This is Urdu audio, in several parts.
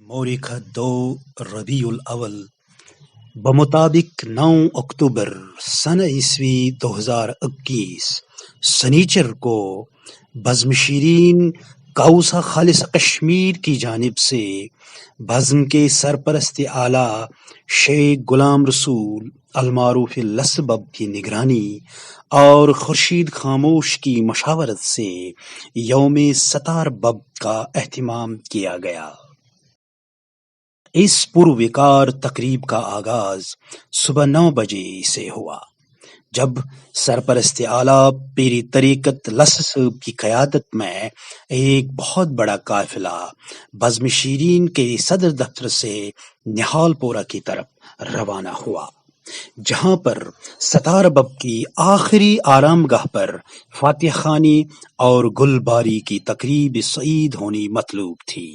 مورخ 2 ربیع الاول بمطابق 9 اکتوبر سنہ عیسوی 2021 سنیچر کو بزم شیرین کوثر خالص کشمیر کی جانب سے بزم کے سرپرست اعلیٰ شیخ غلام رسول المعروف لسبب کی نگرانی اور خورشید خاموش کی مشاورت سے یوم ستار بب کا اہتمام کیا گیا۔ اس پروکار تقریب کا آغاز صبح 9 بجے سے ہوا، جب سرپرست اعلیٰ پیری طریقت لسب کی قیادت میں ایک بہت بڑا قافلہ بزم شیرین کے صدر دفتر سے نہال پورہ کی طرف روانہ ہوا، جہاں پر ستار بب کی آخری آرام گاہ پر فاتح خوانی اور گل باری کی تقریب سعید ہونی مطلوب تھی۔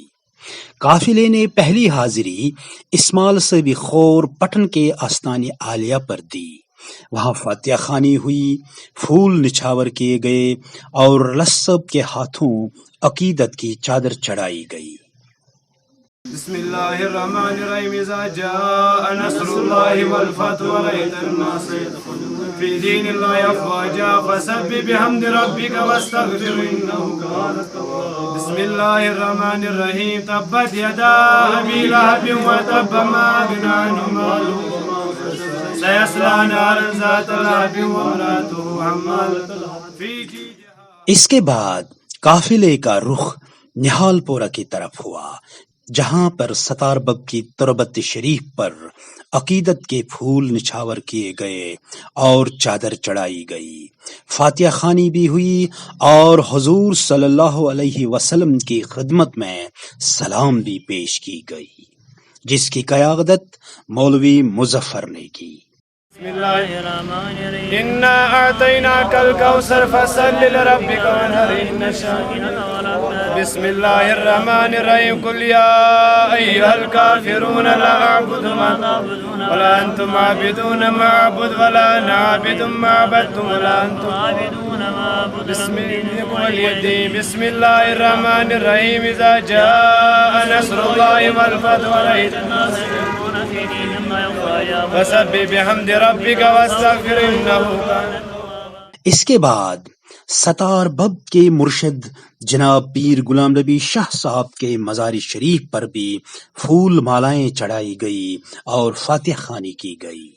قافلے نے پہلی حاضری اسماعیل سبی خور پٹن کے آستان عالیہ پر دی۔ وہاں فاتحہ خوانی ہوئی، پھول نچھاور کیے گئے اور لسب کے ہاتھوں عقیدت کی چادر چڑھائی گئی۔ بسم اللہ الرحمن الرحیم اذا جاء نصر اللہ والفتح ورأیت الناس يدخلون فی دین اللہ افواجا فسبح بحمد ربک واستغفر انہ کان توابا۔ بسم اللہ الرحمن الرحیم تبت یدا ابی لہب وتب ما اغنی عنہ مالہ سیصلی نارا ذات لہب وامرأتہ حمالۃ الحطب فی جیدہا۔ اس کے بعد قافلے کا رخ نہال پورہ کی طرف ہوا، جہاں پر ستار بب کی تربت شریف پر عقیدت کے پھول نچھاور کیے گئے اور چادر چڑھائی گئی، فاتحہ خوانی بھی ہوئی اور حضور صلی اللہ علیہ وسلم کی خدمت میں سلام بھی پیش کی گئی، جس کی قیادت مولوی مظفر نے کی۔ بسم اللہ الرحمن الرحیم انا اعطیناک الکوثر فصل لربک وانحر ان شانئک هو الابتر۔ بسم اللہ الرحمن الرحیم قل یا ایھا الکافرون لا اعبد ما تعبدون ولا انتم عابدون ما اعبد ولا انا عابد ما عبدتم ولا انتم عابدون ما اعبد۔ بسم اللہ الرحمن الرحیم اذا جاء نصر اللہ والفتح ورأیت الناس يدخلون فی دین اللہ افواجا فسبح بحمد ربک واستغفر انہ کان توابا۔ اس کے بعد ستار بب کے مرشد جناب پیر غلام نبی شاہ صاحب کے مزار شریف پر بھی پھول مالائیں چڑھائی گئی اور فاتحہ خوانی کی گئی۔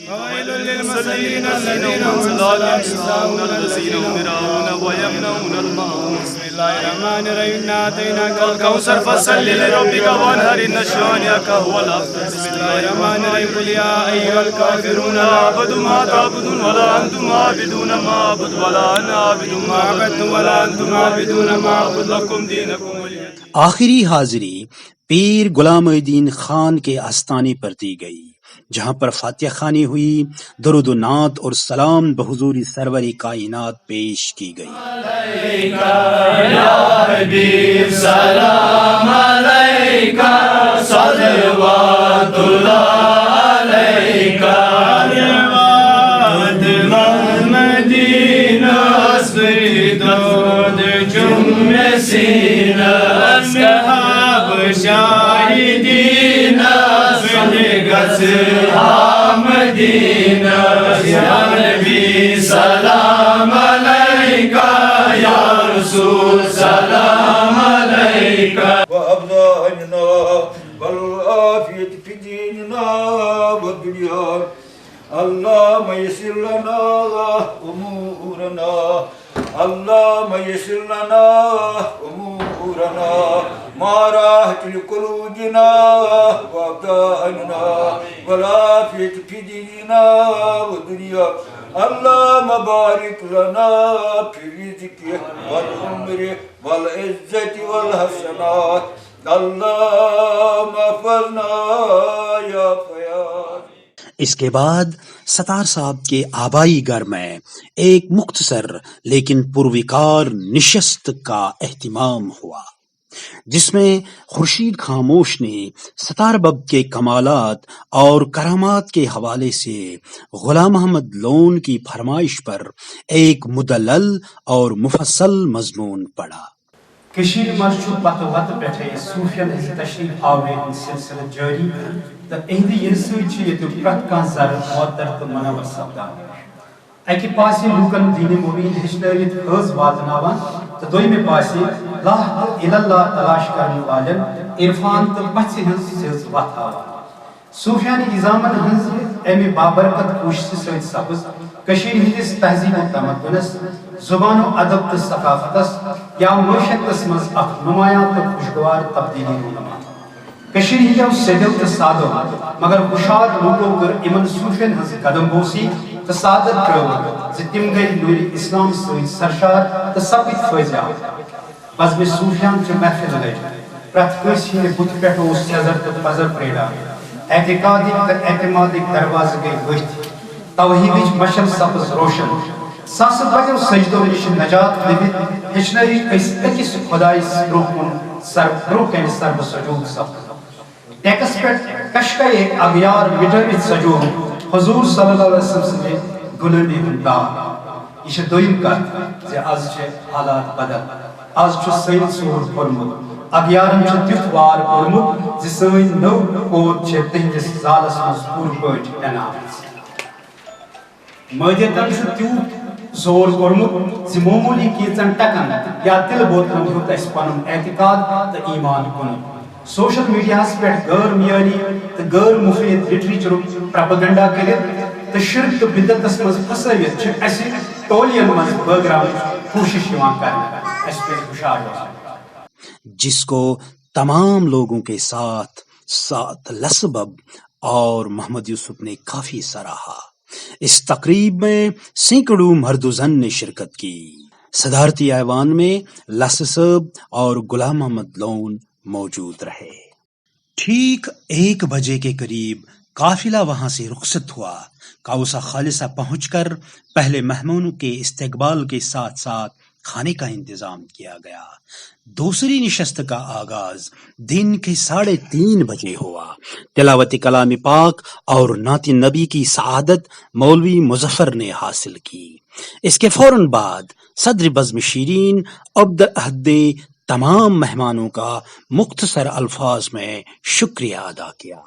وویل للمصلین الذین هم عن صلاتهم ساهون الذین هم یراؤون ویمنعون الماعون۔ بسم اللہ الرحمن الرحیم انا اعطیناک الکوثر فصل لربک وانحر ان شانئک هو الابتر۔ بسم اللہ الرحمن الرحیم قل یا ایھا الکافرون لا اعبد ما تعبدون ولا انتم عابدون ما اعبد ولا انا عابد ما عبدتم ولا انتم عابدون ما اعبد لکم دینکم ولی دین۔ آخری حاضری پیر غلام الدین خان کے آستانے پر دی گئی، جہاں پر فاتحہ خوانی ہوئی، درود و نعت اور سلام بحضور سرور کائنات پیش کی گئی۔ علیکہ یا حبیب سلام علیکہ صلوات اللہ علیکہ وعد مدینہ اسپریدود جم سینہ اصحاب شاہدین فلگس مدینہ یا نبی سلام علیکہ یا رسول سلام علیکہ وأبدأنا والعافية في ديننا والدنيا اللهم يسر لنا أمورنا اللهم يسر لنا أمورنا ما راحت لقلوبنا وأبدأنا والعافية في ديننا والدنيا اللهم بارك لنا في رزقك والعمر والعزة والحسنات اللهم احفظنا يا فياض۔ اس کے بعد ستار صاحب کے آبائی گھر میں ایک مختصر لیکن پروکار نشست کا اہتمام ہوا، جس میں خورشید خاموش نے ستار بب کے کمالات اور کرامات کے حوالے سے غلام محمد لون کی فرمائش پر ایک مدلل اور مفصل مضمون پڑھا۔ کشیر مز پتہ وت پہ صوفین ہز تشریف آوری سلسلہ جاری تو اہد ین ست پریت کھانا زر معطر تو منور سپدان اکہ پاس لوکن دین مبین ہچنوت حض واتناوان تو دویمہ پاس لاہ اللہ تلاش کرنے والن عرفان تو پچھ ہز سز وت ہاوان صوفیان نظامن ہز امہ بابرکت کوشش ست سپز کشیر ہندس تہذیب و تمدنس زبان و ادب تو ثقافتس یا معیشتس مز اخ نمایاں تو خوشگوار تبدیلی رونما کشیر ہندو سدو تو سادو مگر خوشحال لوگوں کر امن صوفین ہز قدم بوسی تو سعادت کرو تم گئی نور اسلام ست سرشار تو سپد فیضیاب بزم صوفیان چھ محفل لگ پرت کس ہند بت پہ سزر تو پزر پریڑان اعتقادی تو اعتمادک درواز گئی وچ توحیدچ مشل سپز روشن ساس بجو سجدو نش نجات لبت ہچنری اکس خدائس برو کن سرب سجود سپد ٹیکس پہ کشکے اغیار مٹوت سجود حضور صلی اللہ علیہ وسلم سے غلامی ہند داغ یہ دویم کت آز حالات بدل آز سن سور کورمت اغیارن تیت وار کورمت سن نو کور تہندس زالس مز پور پہ انعام مدیتن تیوت زور کورمت معمولی کیچن ٹکن یا دل بوتلن ہیوت اس پن اعتقاد تو ایمان کن سوشل میڈیا پہ غیر معیاری تو غیر مفید لٹریچر پروپیگنڈا کرت تو شرک تو بدعتس مز پھسوت اس ٹولین مز بٲگراونٕچ کوشش کرنے اس پہ ہوشیار جس کو تمام لوگوں کے ساتھ لسبب اور محمد یوسف نے کافی سراہا۔ اس تقریب میں سینکڑوں مرد و زن نے شرکت کی۔ صدارتی ایوان میں لس صاحب اور غلام محمد لون موجود رہے۔ ٹھیک 1 بجے کے قریب قافلہ وہاں سے رخصت ہوا۔ کاؤسا خالصہ پہنچ کر پہلے مہمانوں کے استقبال کے ساتھ ساتھ کھانے کا انتظام کیا گیا۔ دوسری نشست کا آغاز دن کے 3:30 بجے ہوا۔ تلاوت کلام پاک اور نعت نبی کی سعادت مولوی مظفر نے حاصل کی۔ اس کے فوراً بعد صدر بزم شیرین عبد العہد تمام مہمانوں کا مختصر الفاظ میں شکریہ ادا کیا۔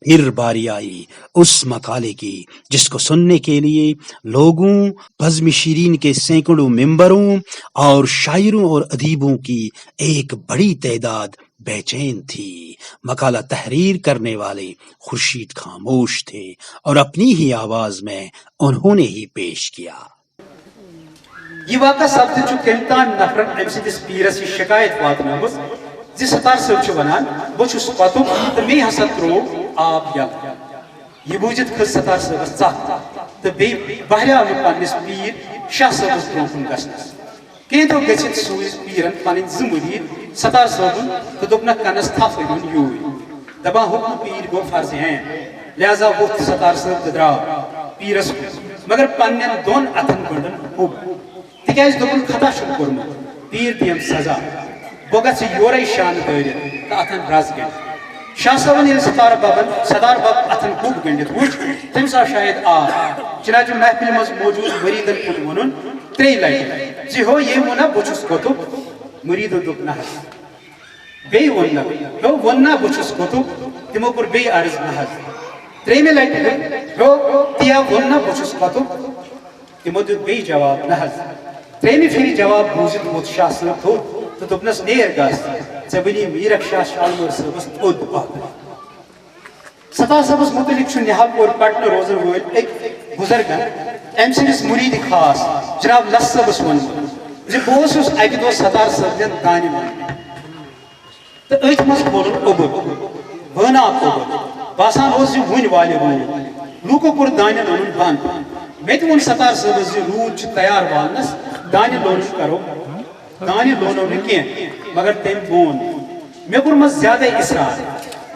پھر باری آئی اس مقالے کی جس کو سننے کے لیے لوگوں بزم شیرین کے سینکڑوں ممبروں اور شاعروں اور ادیبوں کی ایک بڑی تعداد بے چین تھی۔ مقالہ تحریر کرنے والے خورشید خاموش تھے اور اپنی ہی آواز میں انہوں نے ہی پیش کیا۔ یہ واقعہ سپد کمتان نفر ام سندس پیرس یہ شکایت واتن زی ستار صاحب ونان بہس پتک تو مے ہسا ترو آب یل یہ بوجھت کھس ستار صاحبس ژھ تو بہریاو مے پنس پیر شاہ صاحبس برونکن گھنس کہیں دہ گھت سوز پیرن پن مرید ستار صاحبن تو دپنک کنس تھپ دن یوی دپان حکم پیر گو فرض عین لہذا ووت ستار صاحب تو درٛاو پیرس مگر پنن دون اتن گنڈن ہوب تکیاز دپن خطا چھُن کوٚرمُت پیر دیم سزا بہ گژھِ یورے شان دٲرِتھ تو اتن رز گٔنڈِتھ شاہ صٲبن ییٚلہِ ستار بب اتن کوٚب گٔنڈِتھ وٕچھ تٔمِس آو شاید آب چنانچہ محفل منٛز موجود مریدن کُن ووٚنُن 3 لٹہِ زِ ہو ییٚمۍ ووٚنا بہٕ چھُس گوٚتُک مریدو دوٚپ نہ حظ بیٚیہِ ووٚننکھ ہو ووٚن نا بہٕ چھُس گوٚتُک تِمو کوٚر بیٚیہِ عرض نہ حظ 3مہِ لٹہِ ہو تیا ووٚن نا بہٕ چھُس گوٚتُک تِمو دیُت بیٚیہِ جواب نہ حظ 3مہِ پھِرِ جواب بوٗزِتھ ووت شاہ صٲب تھوٚد تو دوٚپنس نیر گژھ ژےٚ بنی میٖرک شاہ شالمور صٲبس تھوٚد ستار صٲبس متعلق چھُ نِہال پور پٹنہٕ روزن وٲلۍ أکۍ بُزرگن أمۍ سٕنٛدِس مُریٖدِ خاص جناب لس صٲبس ووٚنمُت زِ بہٕ اوسُس اکہِ دۄہ ستار صٲبنٮ۪ن دانہِ منٛز تہٕ أتھۍ منٛز کھولُن اوٚبُر بہٕ آو اوٚبُر باسان اوس زِ وُنہِ والہِ روٗد لوٗکو کوٚر دانٮ۪ن اونُن بنٛد مےٚ تہِ ووٚن ستار صٲبس زِ روٗد چھُ تیار والنس دانہِ لونُن کرو دانہِ لونو نہٕ کینٛہہ مگر تٔمۍ ووٚن مےٚ کوٚرمس زیادے اصرار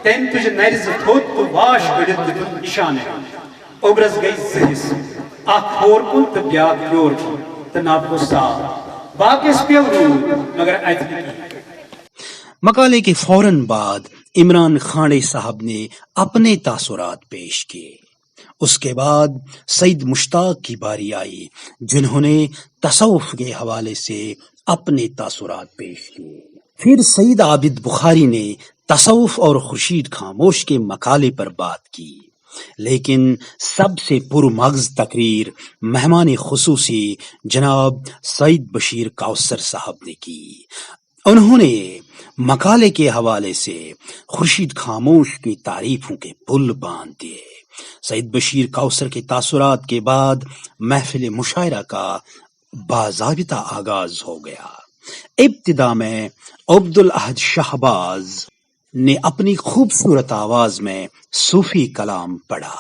تٔمۍ تُجہِ نرِ زٕ تھوٚد تہٕ واش کٔڑِتھ دِتُن نِشانہٕ اوٚبرس گٔے 2 حِصہٕ اکھ ہور کُن تہٕ بیٛاکھ یور کُن تہٕ نب گوٚو صاف باقیس پیٚو روٗد مگر اتہِ نہٕ کینٛہہ۔ مقالے کے فوراً بعد عمران کھانڈے صاحب نے اپنے تاثرات پیش کیے۔ اس کے بعد سعید مشتاق کی باری آئی جنہوں نے تصوف کے حوالے سے اپنے تاثرات پیش کیے۔ پھر سید عابد بخاری نے تصوف اور خورشید خاموش کے مقالے پر بات کی، لیکن سب سے پرمغز تقریر مہمان خصوصی جناب سعید بشیر کوثر صاحب نے کی۔ انہوں نے مقالے کے حوالے سے خورشید خاموش کی تعریفوں کے پل باندھ دیے۔ سعید بشیر کوثر کے تاثرات کے بعد محفل مشاعرہ کا باضابطہ آغاز ہو گیا۔ ابتدا میں عبدالاحد شہباز نے اپنی خوبصورت آواز میں صوفی کلام پڑھا،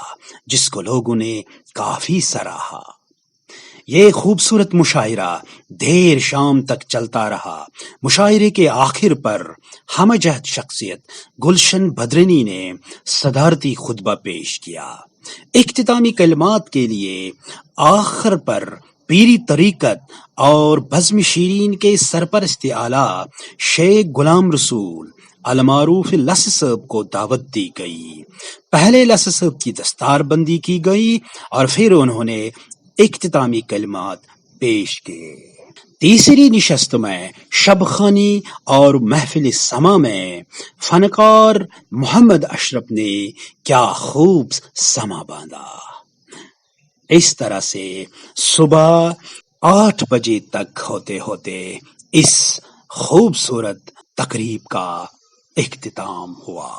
جس کو لوگوں نے کافی سراہا۔ یہ خوبصورت مشاعرہ دیر شام تک چلتا رہا۔ مشاعرے کے آخر پر ہم جہد شخصیت گلشن بدرنی نے صدارتی خطبہ پیش کیا۔ اختتامی کلمات کے لیے آخر پر پیری طریقت اور بزم شیرین کے سرپرست اعلیٰ شیخ غلام رسول المعروف لس صاحب کو دعوت دی گئی۔ پہلے لس صاحب کی دستار بندی کی گئی اور پھر انہوں نے اختتامی کلمات پیش کیے۔ تیسری نشست میں شب خوانی اور محفل سما میں فنکار محمد اشرف نے کیا خوب سما باندھا۔ اس طرح سے صبح 8 بجے تک ہوتے ہوتے اس خوبصورت تقریب کا اختتام ہوا۔